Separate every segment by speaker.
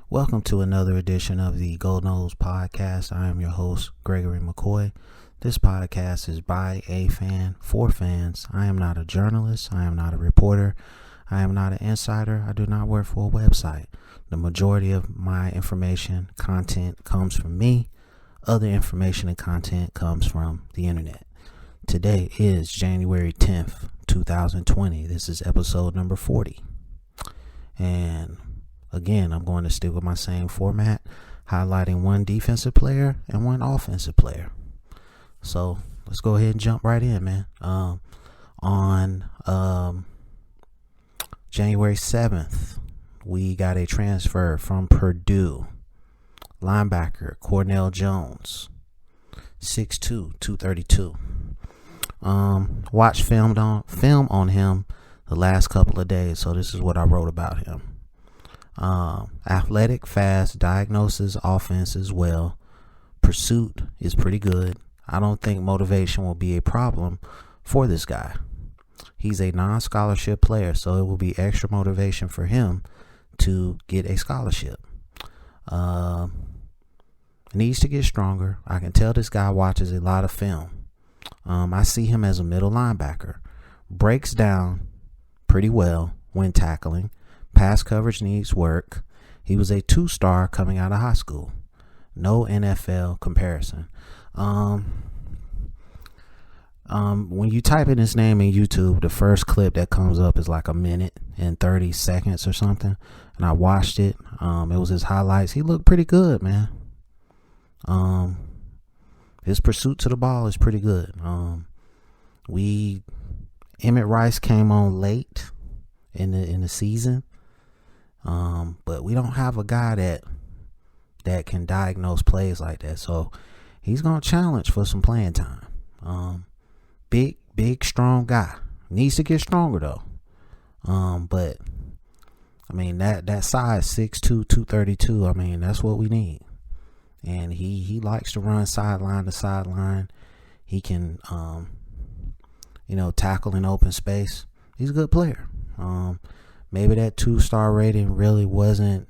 Speaker 1: Welcome to another edition of the Noles Podcast. I am your host, Gregory McCoy. This podcast is by a fan, for fans. I am not a journalist. I am not a reporter. I am not an insider. I do not work for a website. The majority of my information, content comes from me. Other information and content comes from the internet. Today is January 10th, 2020. This is episode number 40. And again, I'm going to stick with my same format, highlighting one defensive player and one offensive player. So let's go ahead and jump right in, man. On January 7th, we got a transfer from Purdue. Linebacker Cornell Jones, 6'2", 232. Watched film on him the last couple of days, so this is what I wrote about him. Athletic, fast, diagnoses offense as well. Pursuit is pretty good. I don't think motivation will be a problem for this guy. He's a non-scholarship player, so it will be extra motivation for him to get a scholarship. Needs to get stronger. I can tell this guy watches a lot of film. I see him as a middle linebacker. Breaks down pretty well when tackling. Pass coverage needs work. He was a 2-star coming out of high school. No NFL comparison. When you type in his name in YouTube, the first clip that comes up is like a minute and 30 seconds or something. And I watched it. It was his highlights. He looked pretty good, man. His pursuit to the ball is pretty good. Emmett Rice came on late in the season. But we don't have a guy that can diagnose plays like that. So he's going to challenge for some playing time. Big, strong guy. Needs to get stronger though. But I mean that size 6'2", 232, I mean, that's what we need. And he likes to run sideline to sideline. He can tackle in open space. He's a good player. Maybe that 2-star rating really wasn't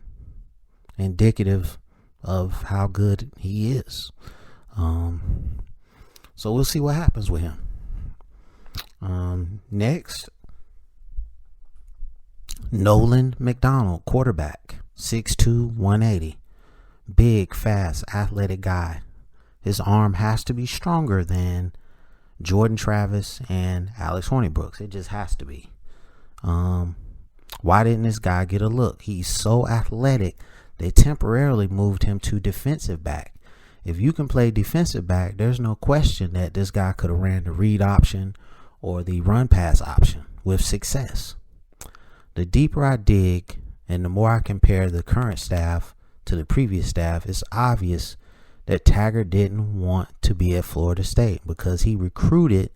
Speaker 1: indicative of how good he is. So we'll see what happens with him. Next, Nolan McDonald, quarterback, 6'2", 180. Big, fast, athletic guy. His arm has to be stronger than Jordan Travis and Alex Hornibrook's. It just has to be. Why didn't this guy get a look? He's so athletic, they temporarily moved him to defensive back. If you can play defensive back, there's no question that this guy could have ran the read option or the run pass option with success. The deeper I dig and the more I compare the current staff to the previous staff, it's obvious that Taggart didn't want to be at Florida State because he recruited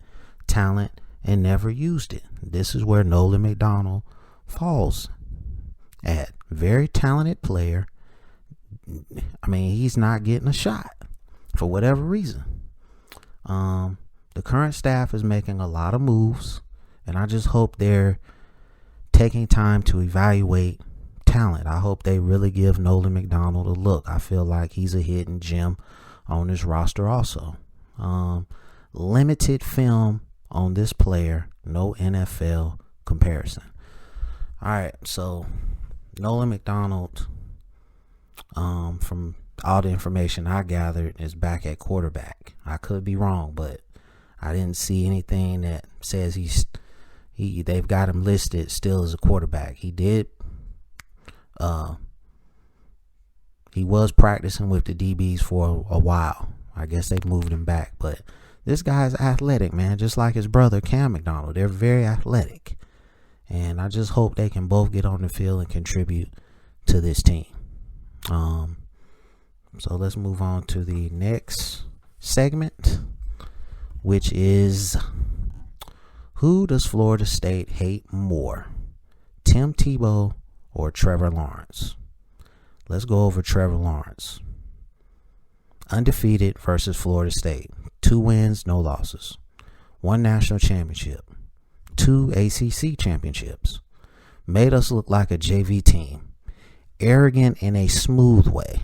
Speaker 1: talent and never used it. This is where Nolan McDonald falls at. Very talented player. I mean, he's not getting a shot for whatever reason. The current staff is making a lot of moves, and I just hope they're taking time to evaluate talent. I hope they really give Nolan McDonald a look. I feel like he's a hidden gem on this roster also. Limited film on this player, no NFL comparison. All right, so Nolan McDonald, from all the information I gathered, is back at quarterback. I could be wrong, but I didn't see anything that says they've got him listed still as a quarterback. He was practicing with the DBs for a while. I guess they've moved him back, but this guy's athletic, man, just like his brother Cam McDonald. They're very athletic, and I just hope they can both get on the field and contribute to this team. So let's move on to the next segment, which is, who does Florida State hate more, Tim Tebow or Trevor Lawrence? Let's go over Trevor Lawrence. Undefeated versus Florida State. 2 wins, no losses. 1 national championship. 2 ACC championships. Made us look like a JV team. arrogant in a smooth way.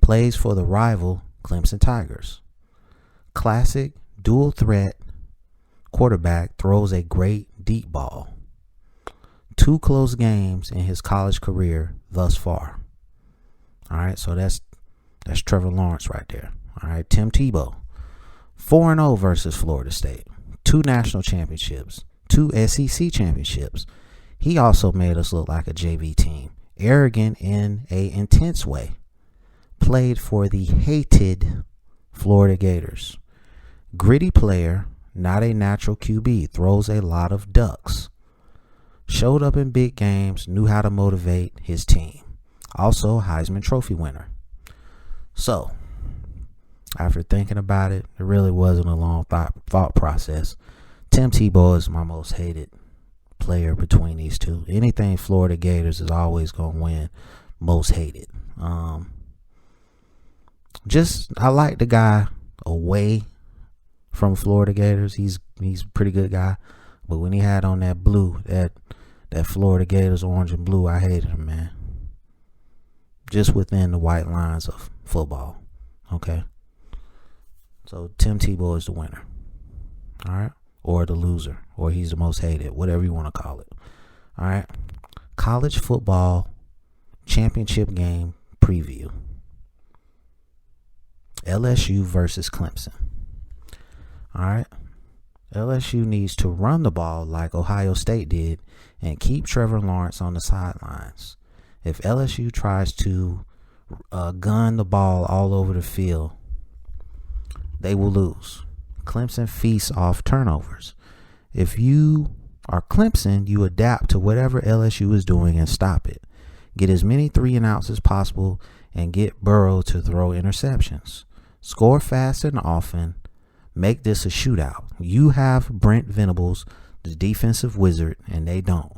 Speaker 1: Plays for the rival Clemson Tigers. Classic dual threat quarterback, throws a great deep ball. 2 close games in his college career thus far. All right, so that's Trevor Lawrence right there. All right, Tim Tebow, 4-0 versus Florida State. 2 national championships, 2 SEC championships. He also made us look like a JV team. Arrogant in a intense way. Played for the hated Florida Gators. Gritty player, not a natural QB. Throws a lot of ducks. Showed up in big games, knew how to motivate his team. Also, Heisman Trophy winner. So, after thinking about it, it really wasn't a long thought process. Tim Tebow is my most hated player between these two. Anything Florida Gators is always going to win most hated. I like the guy away from Florida Gators. He's a pretty good guy. But when he had on that blue, that Florida Gators orange and blue, I hated him, man. Just within the white lines of football. Okay. So Tim Tebow is the winner. All right. Or the loser. Or he's the most hated. Whatever you want to call it. All right. College football championship game preview. LSU versus Clemson. All right. LSU needs to run the ball like Ohio State did and keep Trevor Lawrence on the sidelines. If LSU tries to gun the ball all over the field, they will lose. Clemson feasts off turnovers. If you are Clemson, you adapt to whatever LSU is doing and stop it. Get as many 3-and-outs as possible and get Burrow to throw interceptions. Score fast and often. Make this a shootout. You have Brent Venables, the defensive wizard, and they don't.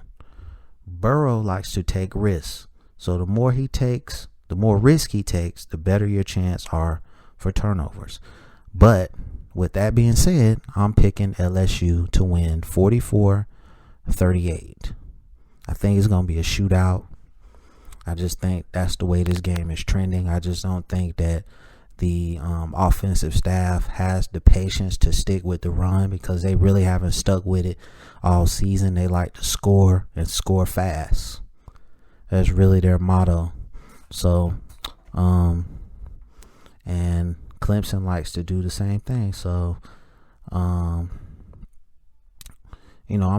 Speaker 1: Burrow likes to take risks. So the more risk he takes, the better your chance are for turnovers. But with that being said, I'm picking LSU to win 44-38. I think it's going to be a shootout. I just think that's the way this game is trending. I just don't think that the offensive staff has the patience to stick with the run because they really haven't stuck with it all season. They like to score and score fast. That's really their motto. So, and Clemson likes to do the same thing. So, I'm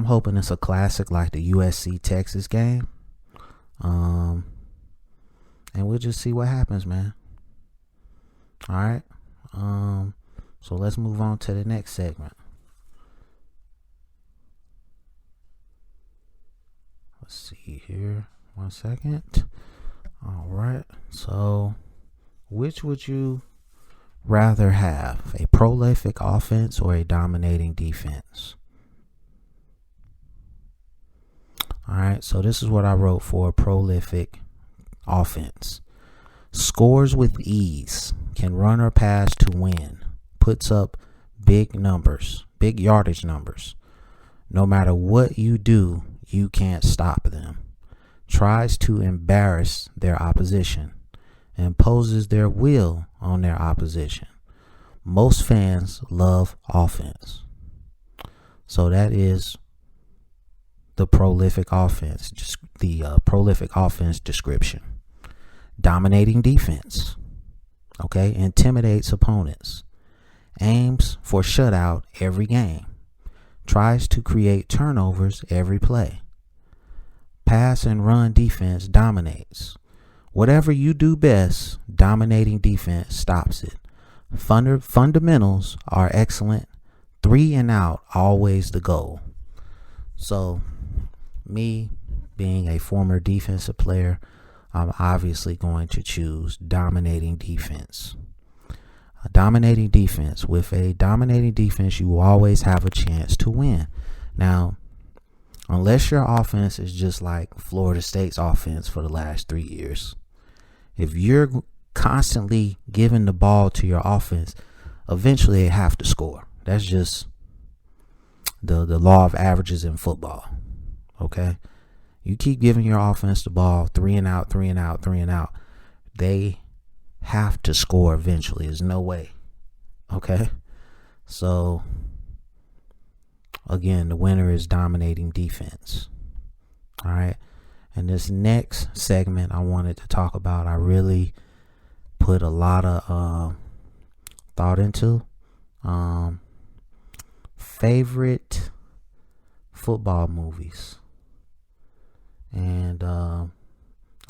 Speaker 1: hoping it's a classic like the USC-Texas game. And we'll just see what happens, man. All right. So let's move on to the next segment. Let's see here. 1 second. All right. So, which would you rather have? A prolific offense or a dominating defense? All right. So this is what I wrote for a prolific offense. Scores with ease. Can run or pass to win. Puts up big numbers. Big yardage numbers. No matter what you do, you can't stop them. Tries to embarrass their opposition. Imposes their will on their opposition. Most fans love offense. So that is the prolific offense. Just the prolific offense description. Dominating defense. Okay, intimidates opponents. Aims for shutout every game. Tries to create turnovers every play. Pass and run defense dominates. Whatever you do best, dominating defense stops it. Fundamentals are excellent. 3-and-out, always the goal. So, me being a former defensive player, I'm obviously going to choose dominating defense. A dominating defense. With a dominating defense, you will always have a chance to win. Now, unless your offense is just like Florida State's offense for the last 3 years, if you're constantly giving the ball to your offense, eventually they have to score. That's just the law of averages in football. Okay? You keep giving your offense the ball, 3 and out, 3 and out, 3 and out. They have to score eventually. There's no way. Okay? So, again, the winner is dominating defense. All right? And this next segment I wanted to talk about, I really put a lot of thought into. Favorite football movies. And I'm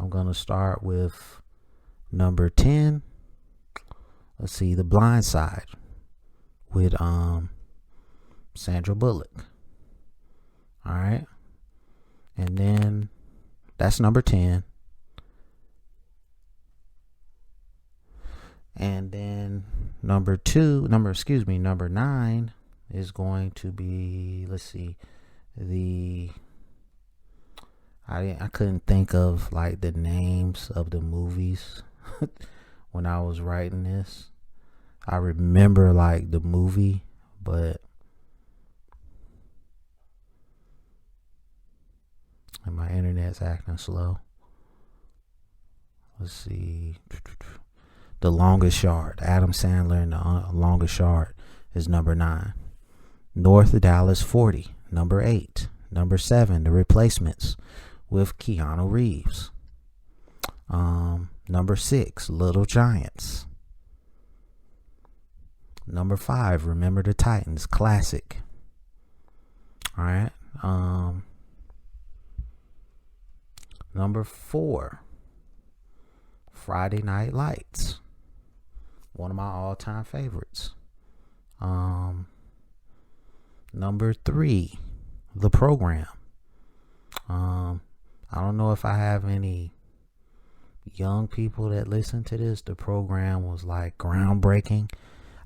Speaker 1: going to start with number 10. Let's see, The Blind Side with Sandra Bullock. All right. And then that's number 10. And then number 9 is going to be, let's see, I couldn't think of like the names of the movies when I was writing this. I remember like the movie, but and my internet's acting slow. Let's see. The Longest Yard. Adam Sandler in The Longest Yard is number 9. North Dallas 40, number 8. Number 7, The Replacements with Keanu Reeves. Number 6, Little Giants. Number 5, Remember the Titans, classic. All right. Number 4, Friday Night Lights. One of my all-time favorites. Number 3, The Program. I don't know if I have any young people that listen to this. The Program was like groundbreaking.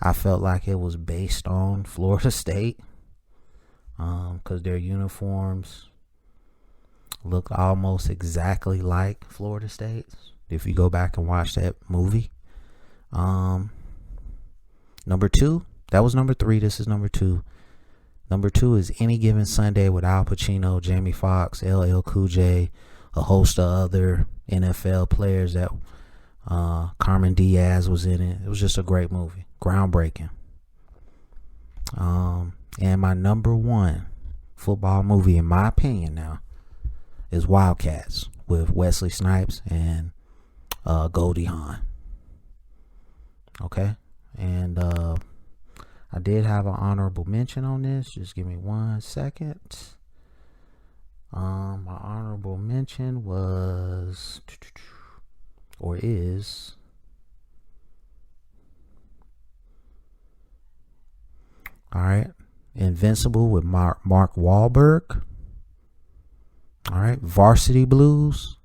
Speaker 1: I felt like it was based on Florida State, because their uniforms looked almost exactly like Florida State's. If you go back and watch that movie. Number 2, that was number 3. This is number 2. Number 2 is Any Given Sunday with Al Pacino, Jamie Foxx, LL Cool J, a host of other NFL players that Carmen Diaz was in it. It was just a great movie, groundbreaking. And my number 1 football movie, in my opinion now, is Wildcats with Wesley Snipes and Goldie Hawn. Okay, and I did have an honorable mention on this. Just give me 1 second. My honorable mention was, or is, all right, Invincible with Mark Wahlberg. All right, Varsity Blues,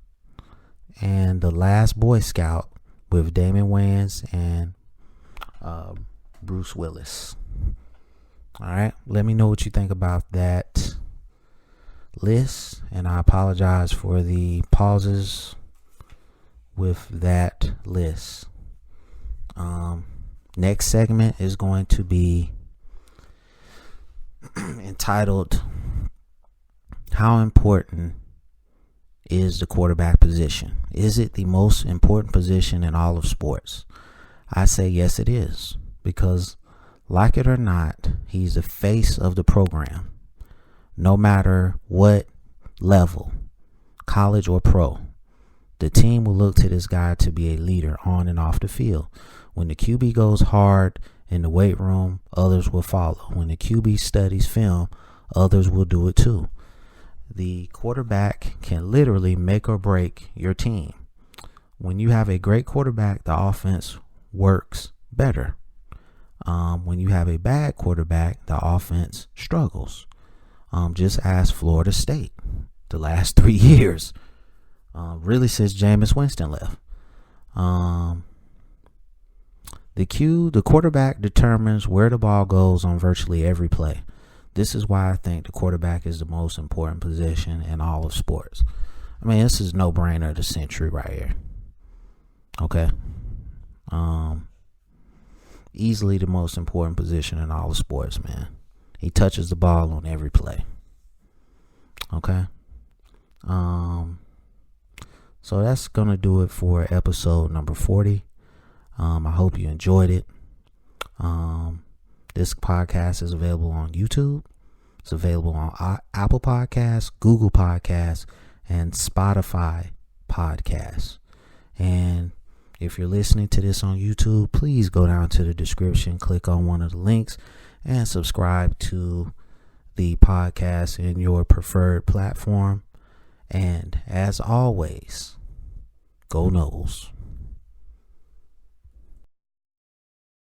Speaker 1: and The Last Boy Scout with Damon Wayans and Bruce Willis. All right, let me know what you think about that list, and I apologize for the pauses with that list. Next segment is going to be entitled How Important is the Quarterback Position? Is it the most important position in all of sports? I say yes, it is, because like it or not, he's the face of the program. No matter what level, college or pro, the team will look to this guy to be a leader on and off the field. When the QB goes hard in the weight room, others will follow. When the QB studies film, others will do it too. The quarterback can literally make or break your team. When you have a great quarterback, the offense works better. When you have a bad quarterback, the offense struggles. Just ask Florida State the last 3 years. Really since Jameis Winston left. The quarterback determines where the ball goes on virtually every play. This is why I think the quarterback is the most important position in all of sports. I mean, this is no-brainer of the century right here. Okay. Easily the most important position in all of sports, man. He touches the ball on every play. Okay. So that's gonna do it for episode number 40. I hope you enjoyed it. This podcast is available on YouTube. It's available on Apple Podcasts, Google Podcasts, and Spotify Podcasts. And if you're listening to this on YouTube, please go down to the description, click on one of the links, and subscribe to the podcast in your preferred platform. And as always, go Noles.